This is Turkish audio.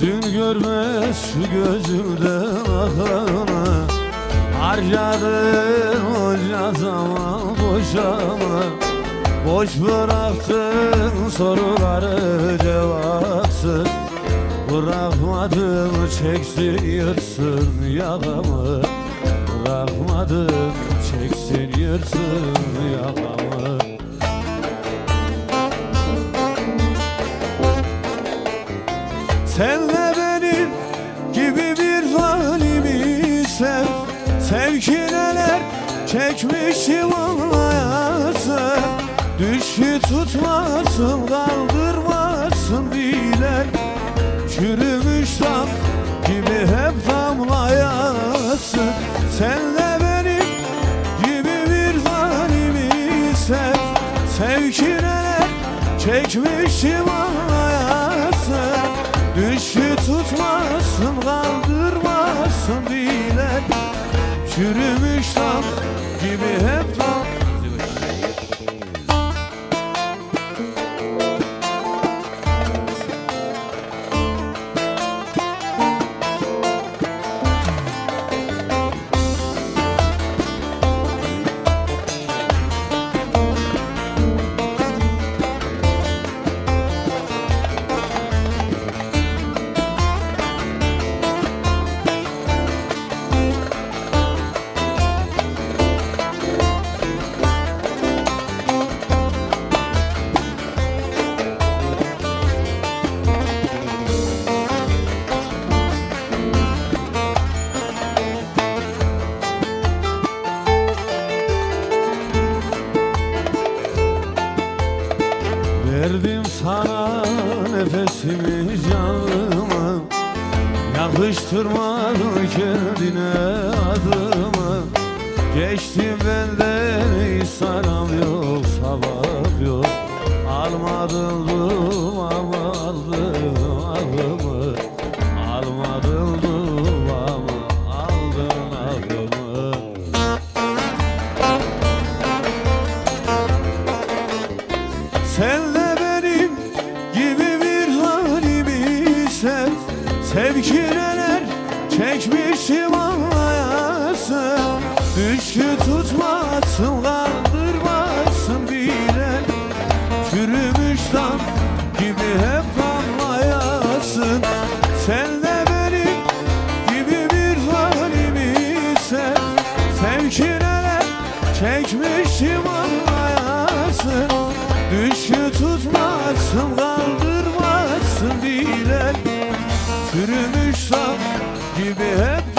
Gözün görmez şu gözümden akanı, harcadın onca zaman boşama. Boş bıraktın soruları cevapsız, bırakmadın çeksin yırsın yakamı. Bırakmadın çeksin yırsın yakamı. Sen de benim gibi bir zalimi sev. Sev ki neler çekmişim anlayasın. Düşü tutmasın, kaldırmasın bile. Çürümüş dam gibi hep damlayasın. Sen de benim gibi bir zalimi sev. Sev ki neler çekmişim anlayasın. Düşü tutmasın, kaldırmasın bile. Çürümüş dam gibi hep damlayasın. Verdim sana nefesimi canımı, yakıştırmadın kendine adımı. Geçtim benden hiç saram yok, sabah yok. Almadın duamı, aldın alımı. Almadın duamı, aldın alımı. Sen de benim gibi bir halimi sev. Sev ki neler çekmişim anlayasın. Düşü tutmasın, kaldırmasın bile. Çürümüş dam gibi hep damlayasın. Sen de benim gibi bir halimi sev. Sev ki neler çekmişim anlayasın. Düşü tutmasın, kaldırmasın bile. Çürümüş dam gibi hep